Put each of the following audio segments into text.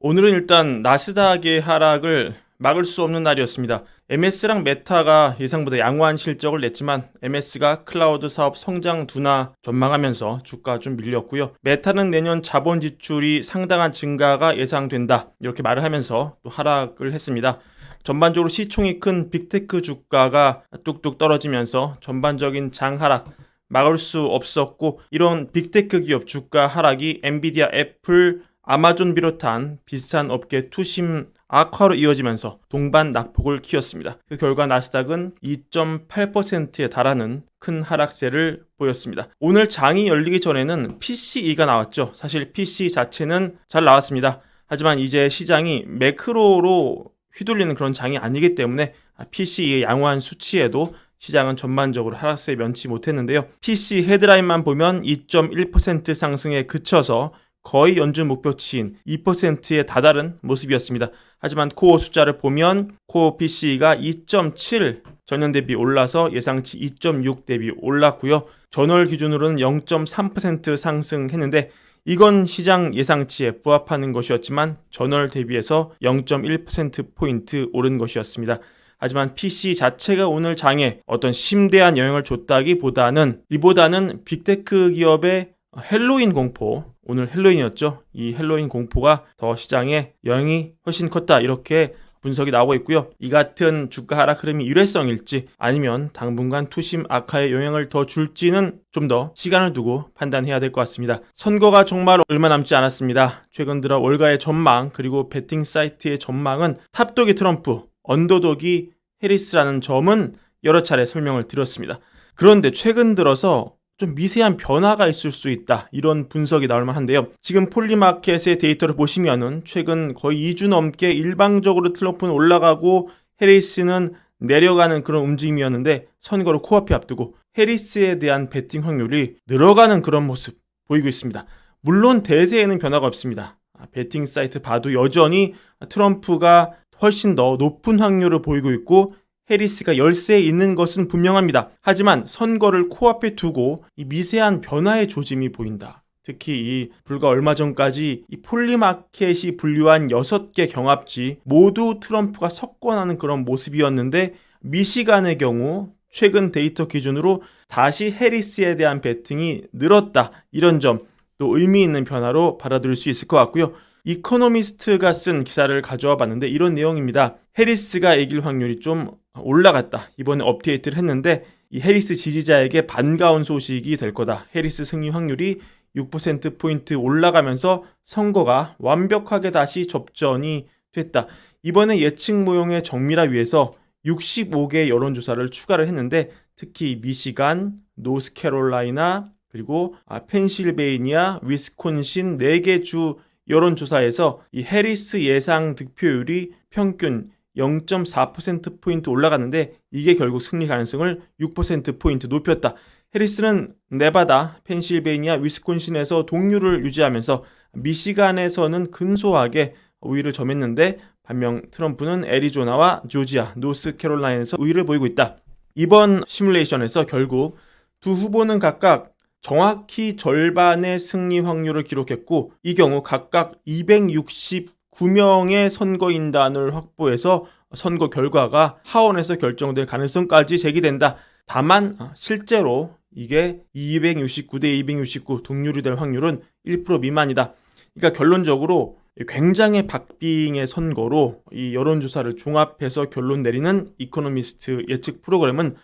오늘은 일단 나스닥의 하락을 막을 수 없는 날이었습니다. MS랑 메타가 예상보다 양호한 실적을 냈지만 MS가 클라우드 사업 성장 둔화 전망하면서 주가 좀 밀렸고요. 메타는 내년 자본 지출이 상당한 증가가 예상된다, 이렇게 말을 하면서 또 하락을 했습니다. 전반적으로 시총이 큰 빅테크 주가가 뚝뚝 떨어지면서 전반적인 장하락 막을 수 없었고, 이런 빅테크 기업 주가 하락이 엔비디아, 애플, 아마존 비롯한 비슷한 업계 투심 악화로 이어지면서 동반 낙폭을 키웠습니다. 그 결과 나스닥은 2.8%에 달하는 큰 하락세를 보였습니다. 오늘 장이 열리기 전에는 PCE가 나왔죠. 사실 PC 자체는 잘 나왔습니다. 하지만 이제 시장이 매크로로 휘둘리는 그런 장이 아니기 때문에 PCE의 양호한 수치에도 시장은 전반적으로 하락세에 면치 못했는데요. PC 헤드라인만 보면 2.1% 상승에 그쳐서 거의 연준 목표치인 2%에 다다른 모습이었습니다. 하지만 코어 숫자를 보면 코어 PC가 2.7 전년 대비 올라서 예상치 2.6 대비 올랐고요. 전월 기준으로는 0.3% 상승했는데 이건 시장 예상치에 부합하는 것이었지만 전월 대비해서 0.1%포인트 오른 것이었습니다. 하지만 PC 자체가 오늘 장에 어떤 심대한 영향을 줬다기보다는 이보다는 빅테크 기업의 헬로윈 공포, 오늘 헬로윈이었죠. 이 헬로윈 공포가 더 시장에 영향이 훨씬 컸다, 이렇게 분석이 나오고 있고요. 이 같은 주가 하락 흐름이 일회성일지 아니면 당분간 투심 악화에 영향을 더 줄지는 좀 더 시간을 두고 판단해야 될 것 같습니다. 선거가 정말 얼마 남지 않았습니다. 최근 들어 월가의 전망 그리고 베팅 사이트의 전망은 탑독이 트럼프, 언더독이 해리스라는 점은 여러 차례 설명을 드렸습니다. 그런데 최근 들어서 좀 미세한 변화가 있을 수 있다, 이런 분석이 나올 만한데요. 지금 폴리마켓의 데이터를 보시면은 최근 거의 2주 넘게 일방적으로 트럼프는 올라가고 해리스는 내려가는 그런 움직임이었는데, 선거를 코앞에 앞두고 해리스에 대한 베팅 확률이 늘어가는 그런 모습 보이고 있습니다. 물론 대세에는 변화가 없습니다. 베팅 사이트 봐도 여전히 트럼프가 훨씬 더 높은 확률을 보이고 있고 해리스가 열세에 있는 것은 분명합니다. 하지만 선거를 코앞에 두고 이 미세한 변화의 조짐이 보인다. 특히 이 불과 얼마 전까지 이 폴리마켓이 분류한 6개 경합지 모두 트럼프가 석권하는 그런 모습이었는데, 미시간의 경우 최근 데이터 기준으로 다시 해리스에 대한 베팅이 늘었다, 이런 점 또 의미 있는 변화로 받아들일 수 있을 것 같고요. 이코노미스트가 쓴 기사를 가져와 봤는데 이런 내용입니다. 해리스가 이길 확률이 좀 올라갔다, 이번에 업데이트를 했는데 이 해리스 지지자에게 반가운 소식이 될 거다. 해리스 승리 확률이 6%포인트 올라가면서 선거가 완벽하게 다시 접전이 됐다. 이번에 예측 모형의 정밀화 위해서 65개 여론조사를 추가를 했는데 특히 미시간, 노스캐롤라이나, 그리고 펜실베이니아, 위스콘신 4개 주 여론조사에서 이 해리스 예상 득표율이 평균 0.4%포인트 올라갔는데 이게 결국 승리 가능성을 6%포인트 높였다. 해리스는 네바다, 펜실베이니아, 위스콘신에서 동률을 유지하면서 미시간에서는 근소하게 우위를 점했는데, 반면 트럼프는 애리조나와 조지아, 노스캐롤라인에서 우위를 보이고 있다. 이번 시뮬레이션에서 결국 두 후보는 각각 정확히 절반의 승리 확률을 기록했고, 이 경우 각각 269명의 선거인단을 확보해서 선거 결과가 하원에서 결정될 가능성까지 제기된다. 다만 실제로 이게 269대 269 동률이 될 확률은 1% 미만이다. 그러니까 결론적으로 굉장히 박빙의 선거로 이 여론조사를 종합해서 결론 내리는 이코노미스트 예측 프로그램은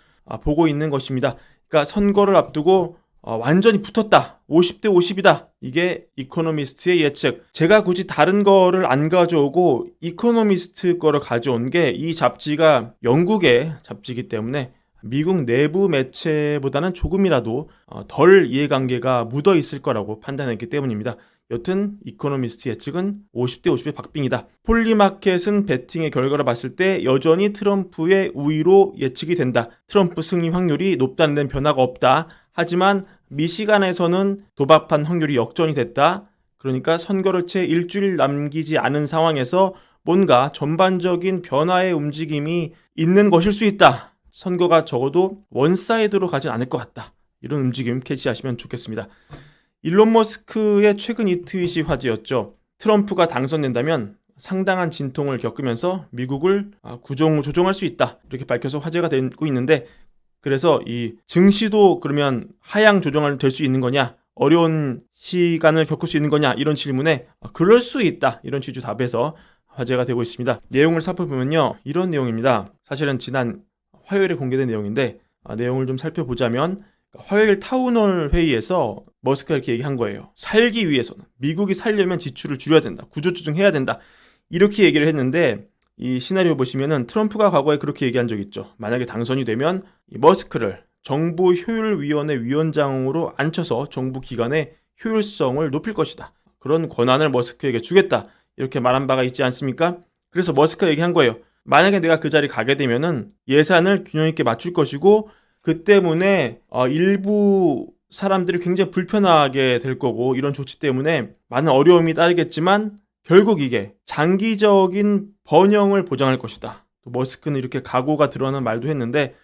보고 있는 것입니다. 그러니까 선거를 앞두고 완전히 붙었다, 50대 50이다, 이게 이코노미스트의 예측. 제가 굳이 다른 거를 안 가져오고 이코노미스트 거를 가져온 게, 이 잡지가 영국의 잡지이기 때문에 미국 내부 매체보다는 조금이라도 덜 이해관계가 묻어 있을 거라고 판단했기 때문입니다. 여튼 이코노미스트 예측은 50대 50의 박빙이다. 폴리마켓은 베팅의 결과를 봤을 때 여전히 트럼프의 우위로 예측이 된다. 트럼프 승리 확률이 높다는 데는 변화가 없다. 하지만 미시간에서는 도박판 확률이 역전이 됐다. 그러니까 선거를 채 일주일 남기지 않은 상황에서 뭔가 전반적인 변화의 움직임이 있는 것일 수 있다. 선거가 적어도 원사이드로 가진 않을 것 같다. 이런 움직임 캐치하시면 좋겠습니다. 일론 머스크의 최근 이 트윗이 화제였죠. 트럼프가 당선된다면 상당한 진통을 겪으면서 미국을 조종할 수 있다. 이렇게 밝혀서 화제가 되고 있는데, 그래서 이 증시도 그러면 하향 조정을 될 수 있는 거냐, 어려운 시간을 겪을 수 있는 거냐, 이런 질문에 그럴 수 있다, 이런 취지 답에서 화제가 되고 있습니다. 내용을 살펴보면요, 이런 내용입니다. 사실은 지난 화요일에 공개된 내용인데 내용을 좀 살펴보자면, 화요일 타운홀 회의에서 머스크가 이렇게 얘기한 거예요. 살기 위해서는, 미국이 살려면 지출을 줄여야 된다, 구조조정해야 된다, 이렇게 얘기를 했는데, 이 시나리오 보시면은 트럼프가 과거에 그렇게 얘기한 적 있죠. 만약에 당선이 되면 이 머스크를 정부 효율위원회 위원장으로 앉혀서 정부 기관의 효율성을 높일 것이다, 그런 권한을 머스크에게 주겠다, 이렇게 말한 바가 있지 않습니까? 그래서 머스크가 얘기한 거예요. 만약에 내가 그 자리 가게 되면은 예산을 균형 있게 맞출 것이고, 그 때문에 일부 사람들이 굉장히 불편하게 될 거고, 이런 조치 때문에 많은 어려움이 따르겠지만 결국 이게 장기적인 번영을 보장할 것이다. 또 머스크는 이렇게 각오가 드러나는 말도 했는데,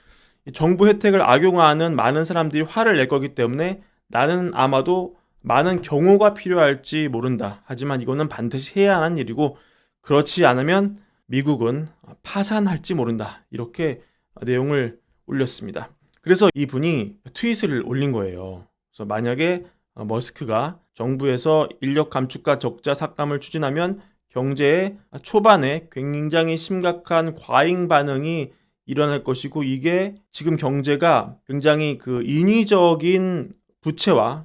정부 혜택을 악용하는 많은 사람들이 화를 낼 거기 때문에 나는 아마도 많은 경호가 필요할지 모른다. 하지만 이거는 반드시 해야 하는 일이고, 그렇지 않으면 미국은 파산할지 모른다. 이렇게 내용을 올렸습니다. 그래서 이분이 트윗을 올린 거예요. 그래서 만약에 머스크가 정부에서 인력 감축과 적자 삭감을 추진하면 경제의 초반에 굉장히 심각한 과잉 반응이 일어날 것이고, 이게 지금 경제가 굉장히 그 인위적인 부채와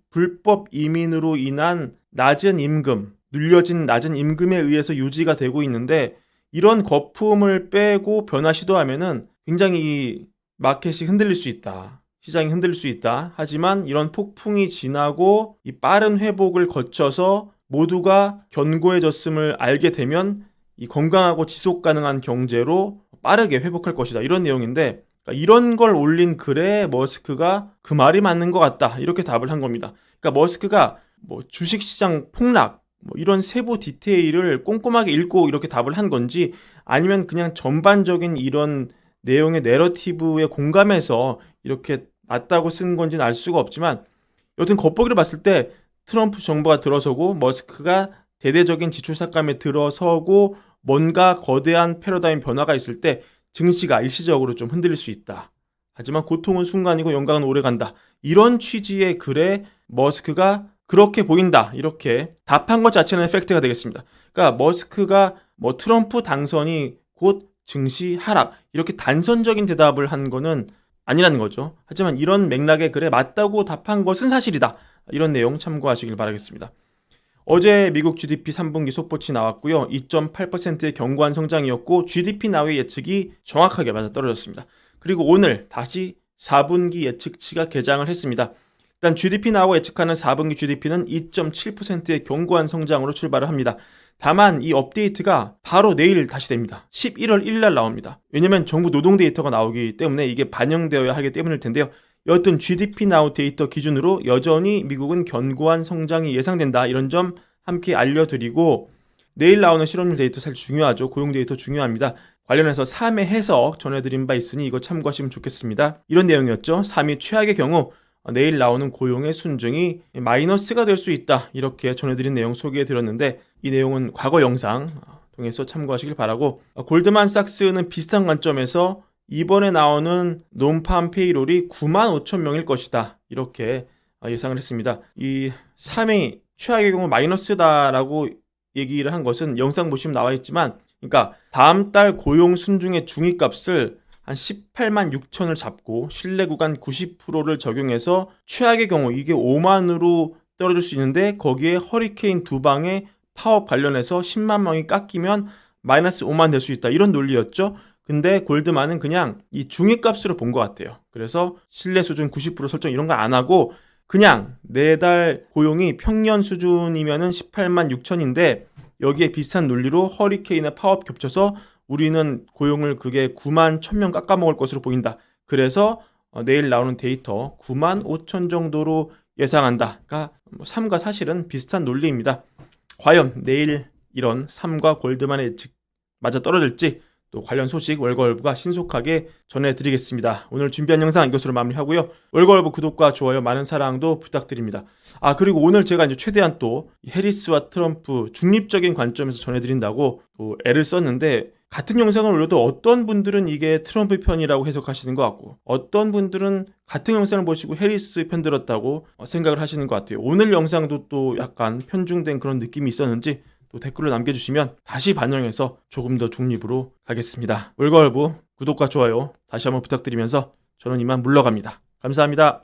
불법 이민으로 인한 낮은 임금, 눌려진 낮은 임금에 의해서 유지가 되고 있는데, 이런 거품을 빼고 변화 시도하면은 굉장히 이 마켓이 흔들릴 수 있다, 시장이 흔들릴 수 있다. 하지만 이런 폭풍이 지나고 이 빠른 회복을 거쳐서 모두가 견고해졌음을 알게 되면 이 건강하고 지속 가능한 경제로 빠르게 회복할 것이다, 이런 내용인데, 그러니까 이런 걸 올린 글에 머스크가 그 말이 맞는 것 같다, 이렇게 답을 한 겁니다. 그러니까 머스크가 뭐 주식시장 폭락, 뭐 이런 세부 디테일을 꼼꼼하게 읽고 이렇게 답을 한 건지, 아니면 그냥 전반적인 이런 내용의 내러티브에 공감해서 이렇게 맞다고 쓴 건지는 알 수가 없지만, 여튼 겉보기로 봤을 때 트럼프 정부가 들어서고 머스크가 대대적인 지출 삭감에 들어서고 뭔가 거대한 패러다임 변화가 있을 때 증시가 일시적으로 좀 흔들릴 수 있다. 하지만 고통은 순간이고 영광은 오래간다, 이런 취지의 글에 머스크가 그렇게 보인다, 이렇게 답한 것 자체는 팩트가 되겠습니다. 그러니까 머스크가 뭐 트럼프 당선이 곧 증시 하락, 이렇게 단선적인 대답을 한 거는 아니라는 거죠. 하지만 이런 맥락의 글에 맞다고 답한 것은 사실이다, 이런 내용 참고하시길 바라겠습니다. 어제 미국 GDP 3분기 속보치 나왔고요. 2.8%의 견고한 성장이었고, GDP 나우의 예측이 정확하게 맞아떨어졌습니다. 그리고 오늘 다시 4분기 예측치가 개장을 했습니다. 일단 GDP 나우가 예측하는 4분기 GDP는 2.7%의 견고한 성장으로 출발을 합니다. 다만 이 업데이트가 바로 내일 다시 됩니다. 11월 1일 날 나옵니다. 왜냐면 정부 노동 데이터가 나오기 때문에 이게 반영되어야 하기 때문일 텐데요. 여튼 GDP 나우 데이터 기준으로 여전히 미국은 견고한 성장이 예상된다, 이런 점 함께 알려드리고, 내일 나오는 실업률 데이터 사실 중요하죠. 고용 데이터 중요합니다. 관련해서 3회 해석 전해드린 바 있으니 이거 참고하시면 좋겠습니다. 이런 내용이었죠. 3위 최악의 경우 내일 나오는 고용의 순증이 마이너스가 될 수 있다, 이렇게 전해드린 내용 소개해드렸는데, 이 내용은 과거 영상 통해서 참고하시길 바라고, 골드만삭스는 비슷한 관점에서 이번에 나오는 논팜 페이롤이 9만 5천 명일 것이다, 이렇게 예상을 했습니다. 이 3위 최악의 경우 마이너스다라고 얘기를 한 것은 영상 보시면 나와 있지만, 그러니까 다음 달 고용 순증의 중위값을 한 18만 6천을 잡고 신뢰 구간 90%를 적용해서 최악의 경우 이게 5만으로 떨어질 수 있는데, 거기에 허리케인 두 방의 파업 관련해서 10만 명이 깎이면 마이너스 5만 될 수 있다, 이런 논리였죠. 근데 골드만은 그냥 이 중위값으로 본 것 같아요. 그래서 신뢰 수준 90% 설정 이런 거 안 하고 그냥 매달 고용이 평년 수준이면은 18만 6천인데 여기에 비슷한 논리로 허리케인의 파업 겹쳐서 우리는 고용을 그게 9만 1,000명 깎아먹을 것으로 보인다. 그래서 내일 나오는 데이터 9만 5천 정도로 예상한다. 그러니까 3과 사실은 비슷한 논리입니다. 과연 내일 이런 3과 골드만의 예측 맞아 떨어질지, 또 관련 소식 월거월부가 신속하게 전해드리겠습니다. 오늘 준비한 영상 이것으로 마무리하고요. 월거월부 구독과 좋아요 많은 사랑도 부탁드립니다. 그리고 오늘 제가 이제 최대한 또 해리스와 트럼프 중립적인 관점에서 전해드린다고 또 애를 썼는데 같은 영상을 올려도 어떤 분들은 이게 트럼프 편이라고 해석하시는 것 같고 어떤 분들은 같은 영상을 보시고 해리스 편 들었다고 생각을 하시는 것 같아요. 오늘 영상도 또 약간 편중된 그런 느낌이 있었는지 또 댓글로 남겨주시면 다시 반영해서 조금 더 중립으로 가겠습니다. 월거월부 구독과 좋아요 다시 한번 부탁드리면서 저는 이만 물러갑니다. 감사합니다.